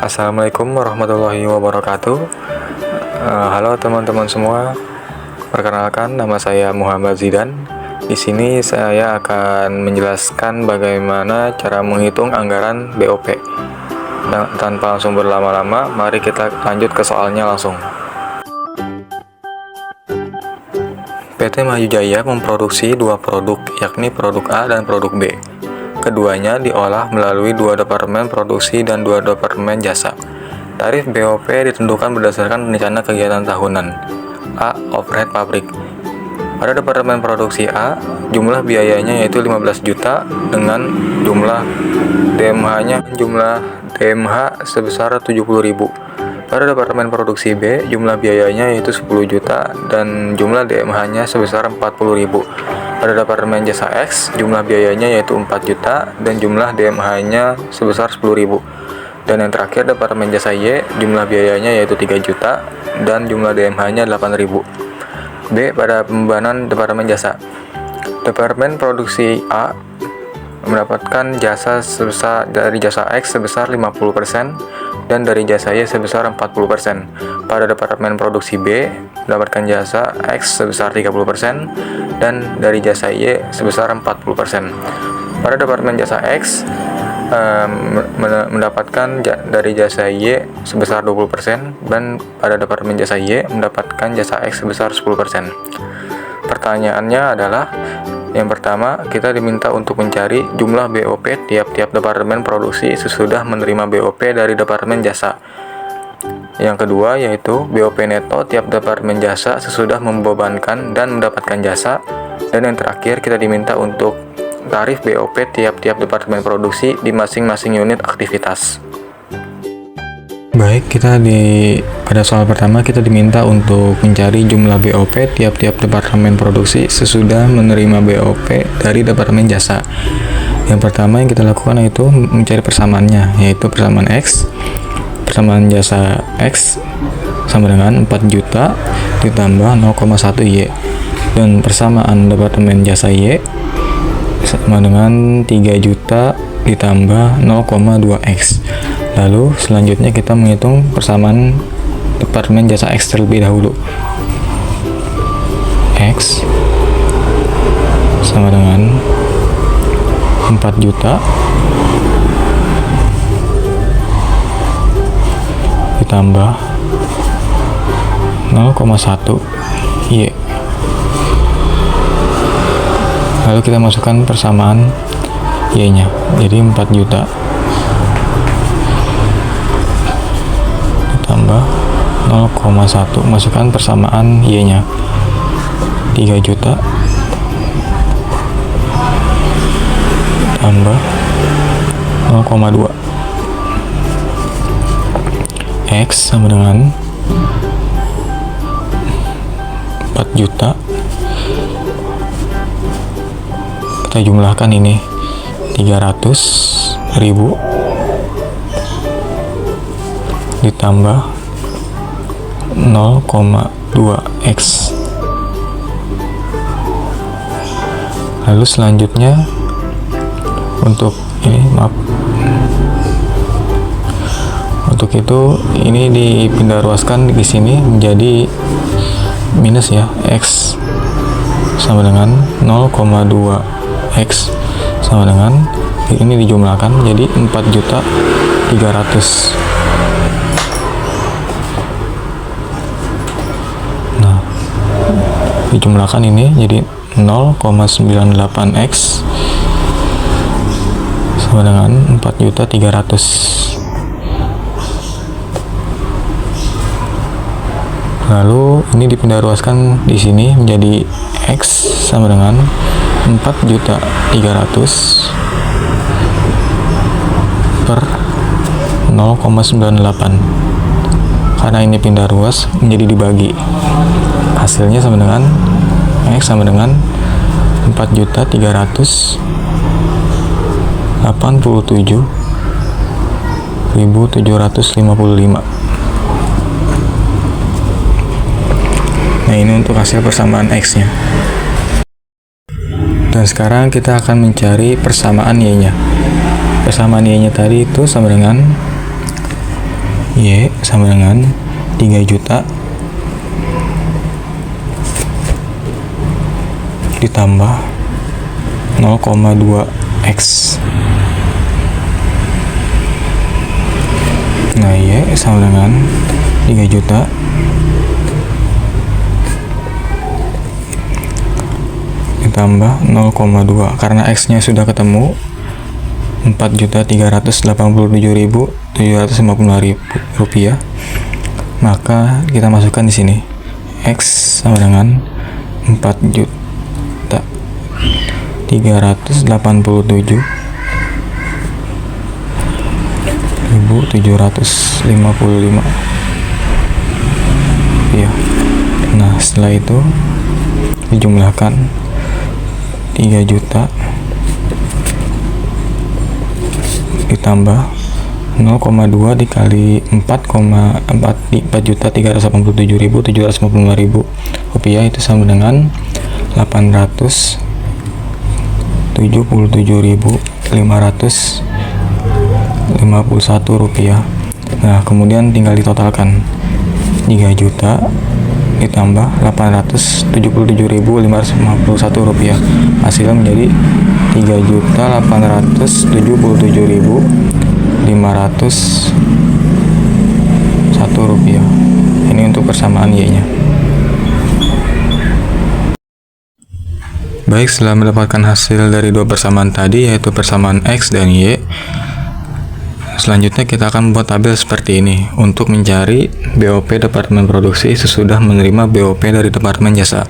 Assalamualaikum warahmatullahi wabarakatuh. Halo teman-teman semua. Perkenalkan, nama saya Muhammad Zidan. Di sini saya akan menjelaskan bagaimana cara menghitung anggaran BOP. Tanpa langsung berlama-lama, mari kita lanjut ke soalnya langsung. PT Maju Jaya memproduksi dua produk, yakni produk A dan produk B. Keduanya diolah melalui dua departemen produksi dan dua departemen jasa. Tarif BOP ditentukan berdasarkan rencana kegiatan tahunan. A. Overhead pabrik. Pada departemen produksi A, jumlah biayanya yaitu 15 juta dengan jumlah DMH sebesar 70.000. Pada departemen produksi B, jumlah biayanya yaitu 10 juta dan jumlah DMH-nya sebesar 40.000. Pada departemen jasa X, jumlah biayanya yaitu 4 juta dan jumlah DMH-nya sebesar 10.000. Dan yang terakhir, departemen jasa Y, jumlah biayanya yaitu 3 juta dan jumlah DMH-nya 8.000. B. Pada pembebanan departemen jasa. Departemen produksi A mendapatkan jasa sebesar dari jasa X sebesar 50% dan dari jasa Y sebesar 40%. Pada departemen produksi B mendapatkan jasa X sebesar 30% dan dari jasa Y sebesar 40%. Pada departemen jasa X mendapatkan dari jasa Y sebesar 20% dan pada departemen jasa Y mendapatkan jasa X sebesar 10%. Pertanyaannya adalah, yang pertama, kita diminta untuk mencari jumlah BOP tiap-tiap departemen produksi sesudah menerima BOP dari departemen jasa. Yang kedua yaitu BOP neto tiap departemen jasa sesudah membebankan dan mendapatkan jasa. Dan yang terakhir, kita diminta untuk tarif BOP tiap-tiap departemen produksi di masing-masing unit aktivitas. Baik, pada soal pertama kita diminta untuk mencari jumlah BOP tiap-tiap departemen produksi sesudah menerima BOP dari departemen jasa. Yang pertama yang kita lakukan yaitu mencari persamaannya, yaitu persamaan X. Persamaan jasa X sama dengan 4 juta ditambah 0,1 Y. Dan persamaan departemen jasa Y sama dengan 3 juta ditambah 0,2 X. Lalu selanjutnya kita menghitung persamaan departemen jasa X terlebih dahulu. X sama dengan 4 juta ditambah 0,1 Y. Lalu kita masukkan persamaan Y-nya, jadi 4 juta ditambah 0,1, masukkan persamaan Y-nya 3 juta tambah 0,2 X sama dengan 4 juta. Kita jumlahkan ini 300.000 ditambah 0,2 X. Lalu selanjutnya untuk itu ini dipindah ruaskan di sini menjadi minus ya, X sama dengan 0,2 X sama dengan ini dijumlahkan jadi 4.300.000. Nah, dijumlahkan ini jadi 0,98 X sama dengan 4.300.000. Lalu ini dipindah ruaskan di sini menjadi X sama dengan 4.300.000 per 0,98. Karena ini pindah ruas menjadi dibagi, hasilnya sama dengan X sama dengan 4.387.755. Nah, ini untuk hasil persamaan X-nya. Dan sekarang kita akan mencari persamaan Y-nya. Persamaan Y-nya tadi itu sama dengan Y sama dengan 3 juta ditambah 0,2 X. Nah, Y sama dengan 3 juta ditambah 0,2. Karena X nya sudah ketemu 4.387.750 rupiah, maka kita masukkan di sini X sama dengan 4.387.755. Ya. Nah, setelah itu dijumlahkan 3 juta ditambah 0,2 dikali 4.387.755 rupiah, itu sama dengan 877.551 rupiah. Nah, kemudian tinggal ditotalkan 3 juta ditambah 877.551 rupiah, hasilnya menjadi 3.877.501 rupiah. Ini untuk persamaan Y nya. Baik, setelah mendapatkan hasil dari dua persamaan tadi, yaitu persamaan X dan Y, selanjutnya kita akan membuat tabel seperti ini untuk mencari BOP Departemen Produksi sesudah menerima BOP dari Departemen Jasa.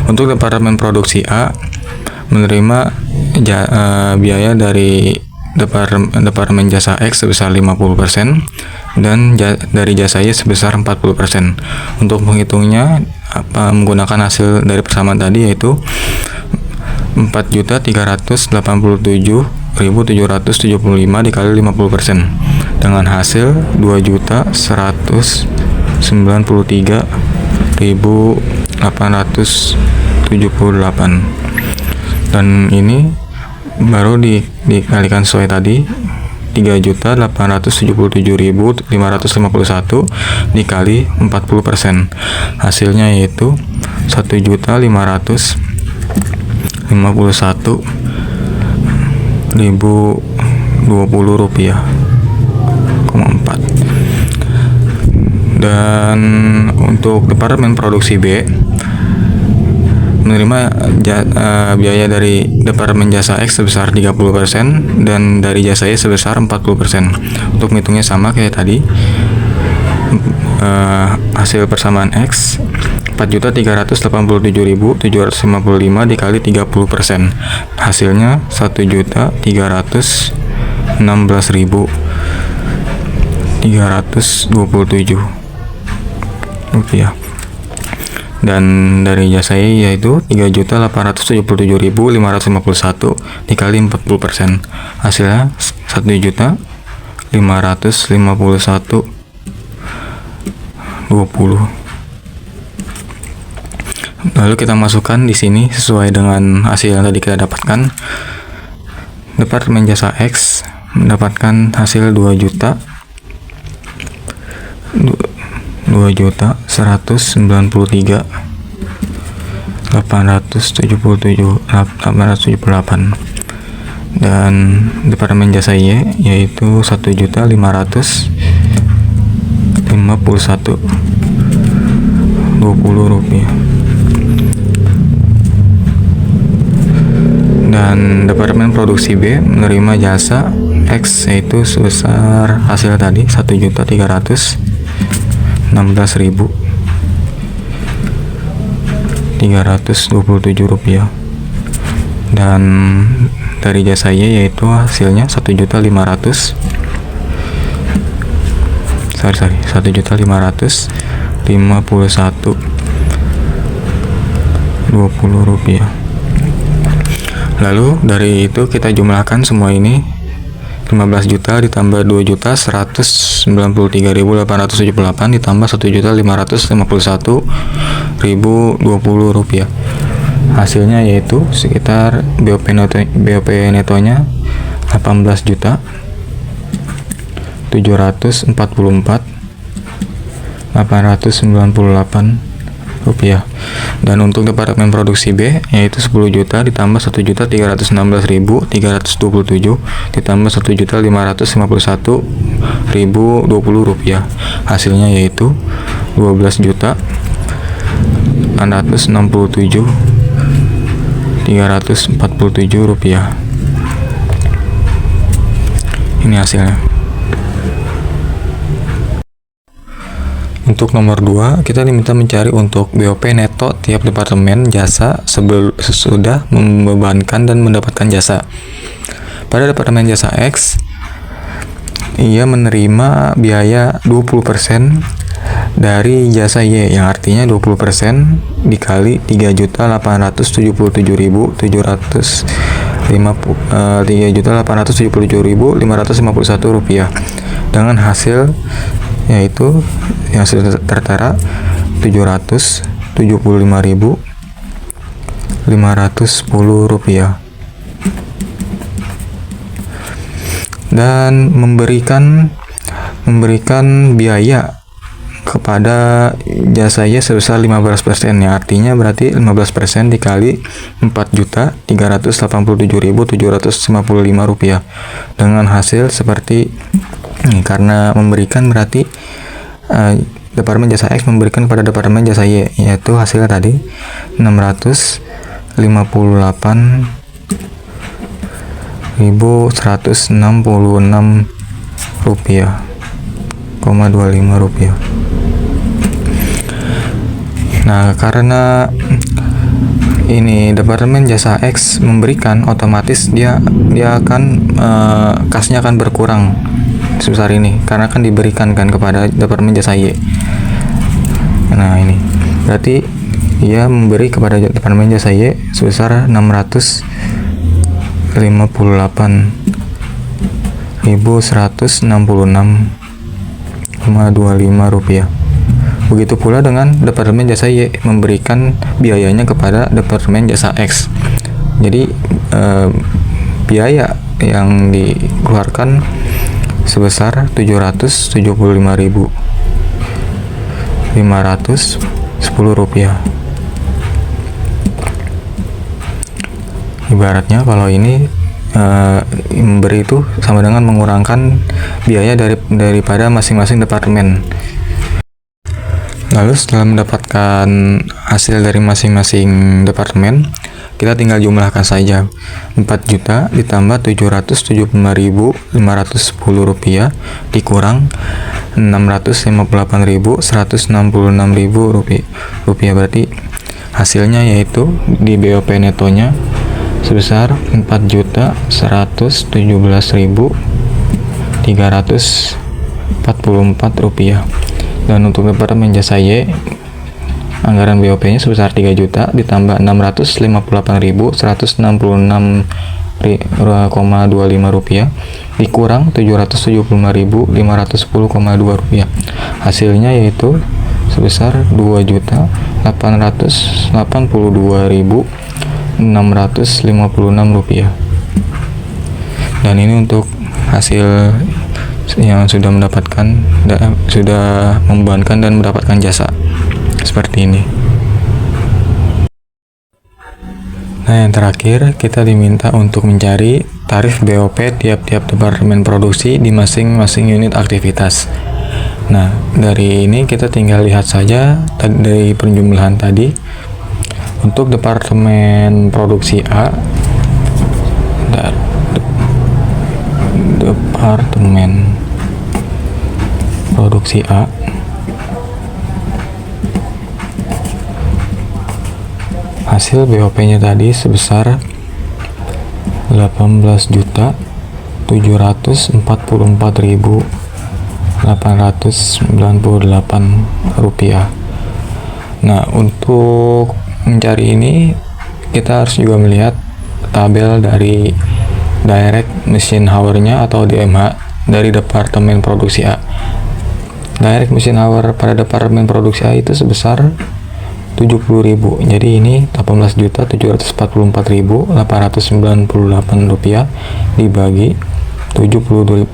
Untuk Departemen Produksi A menerima biaya dari Departemen Jasa X sebesar 50% dan dari jasa Y sebesar 40%. Untuk menghitungnya menggunakan hasil dari persamaan tadi, yaitu 4.387.775 dikali 50% dengan hasil 2.193.878, dan ini baru dikalikan sesuai tadi 3.877.551 dikali 40%, hasilnya yaitu 1.551.020 rupiah, 4. Dan untuk Departemen Produksi B menerima biaya dari Departemen Jasa X sebesar 30% dan dari jasa Y sebesar 40%. Untuk menghitungnya sama kayak tadi, hasil persamaan X 4.387.755 dikali 30%, hasilnya 1.316.327 rupiah. Dan dari jasa Y yaitu 3.877.551 dikali 40%, hasilnya 1.551.20. Lalu kita masukkan di sini sesuai dengan hasil yang tadi kita dapatkan. Departemen Jasa X mendapatkan hasil 2.293.878, dan Departemen Jasa Y yaitu 1.551.20 rupiah. Dan Departemen Produksi B menerima jasa X yaitu sebesar hasil tadi 1.316.327 rupiah, dan dari jasa Y yaitu hasilnya 1.551.20 rupiah. Lalu dari itu kita jumlahkan semua ini, 15 juta ditambah 2.193.878 ditambah 1.551.020 rupiah. Hasilnya yaitu sekitar BOP netonya 18 juta rupiah. Dan untuk departemen produksi B yaitu 10 juta ditambah 1.316.327 ditambah 1.551.020 rupiah. Hasilnya yaitu 12.667.347 rupiah. Ini hasilnya. Untuk nomor 2, kita diminta mencari untuk BOP neto tiap departemen jasa sesudah membebankan dan mendapatkan jasa. Pada departemen jasa X, ia menerima biaya 20% dari jasa Y, yang artinya 20% dikali 3.877.551 rupiah dengan hasil yaitu yang sudah tertera 775.510 rupiah, dan memberikan biaya kepada jasa Y sebesar 15%, ya artinya berarti 15% dikali 4.387.755 rupiah dengan hasil seperti ini. Karena memberikan berarti departemen jasa X memberikan kepada departemen jasa Y, yaitu hasilnya tadi 658.166 rupiah, 25 rupiah. Nah, karena ini departemen jasa X memberikan, otomatis dia akan kasnya akan berkurang sebesar ini karena kan diberikan kan kepada departemen jasa Y. Nah, ini berarti ia memberi kepada departemen jasa Y sebesar 658.166,25 rupiah. Begitu pula dengan departemen jasa Y memberikan biayanya kepada departemen jasa X. Jadi biaya yang dikeluarkan sebesar 775.510 rupiah. Ibaratnya kalau ini memberi itu sama dengan mengurangkan biaya daripada masing-masing departemen. Lalu setelah mendapatkan hasil dari masing-masing departemen, kita tinggal jumlahkan saja. 4 juta ditambah 775.510 rupiah dikurang 658.166.000 rupiah, berarti hasilnya yaitu di BOP netonya sebesar 4.117.344 rupiah. Dan untuk departemen jasa Y, anggaran BOP-nya sebesar 3 juta ditambah 658.166,25 rupiah dikurang 775.510,2 rupiah. Hasilnya yaitu sebesar 2.882.656 rupiah. Dan ini untuk hasil yang sudah membebankan dan mendapatkan jasa seperti ini. Nah, yang terakhir kita diminta untuk mencari tarif BOP tiap-tiap departemen produksi di masing-masing unit aktivitas. Nah, dari ini kita tinggal lihat saja dari penjumlahan tadi. Untuk departemen produksi A, departemen produksi A hasil BOP-nya tadi sebesar 18.844.898 rupiah. Nah, untuk mencari ini kita harus juga melihat tabel dari direct machine hour-nya atau DMH dari departemen produksi A. Direct machine hour pada departemen produksi A itu sebesar 70.000. Jadi ini 18.744.898 rupiah dibagi 70.000.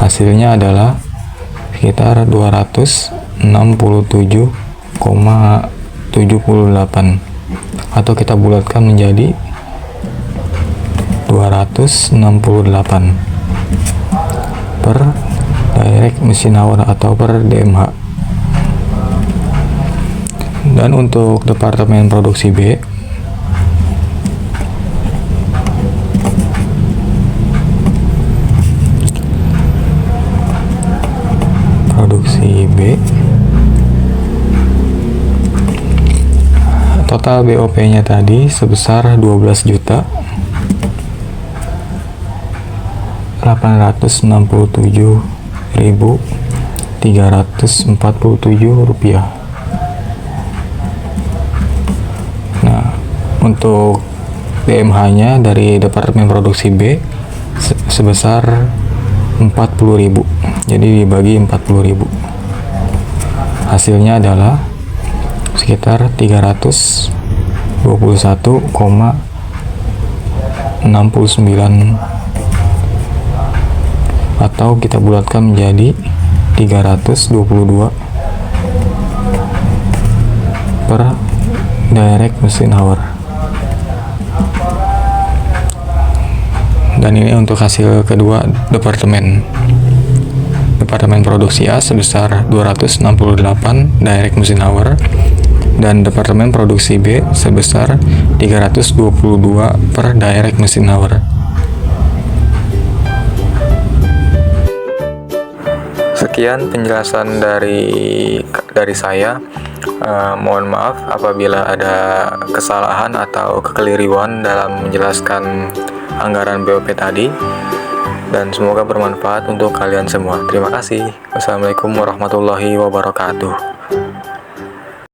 hasilnya adalah sekitar 267,78, atau kita bulatkan menjadi 268 per direct machine hour atau per DMH. Dan untuk departemen produksi B, total BOP-nya tadi sebesar 12.867.347 rupiah. Nah, untuk DMH-nya dari departemen produksi B sebesar 40.000. Jadi dibagi 40.000. Hasilnya adalah sekitar 321,69, atau kita bulatkan menjadi 322 per direct machine hour. Dan ini untuk hasil kedua departemen produksi A sebesar 268 direct machine hour, dan departemen produksi B sebesar 322 per direct machine hour. Sekian penjelasan dari saya. Mohon maaf apabila ada kesalahan atau kekeliruan dalam menjelaskan anggaran BOP tadi, dan semoga bermanfaat untuk kalian semua. Terima kasih. Wassalamualaikum warahmatullahi wabarakatuh.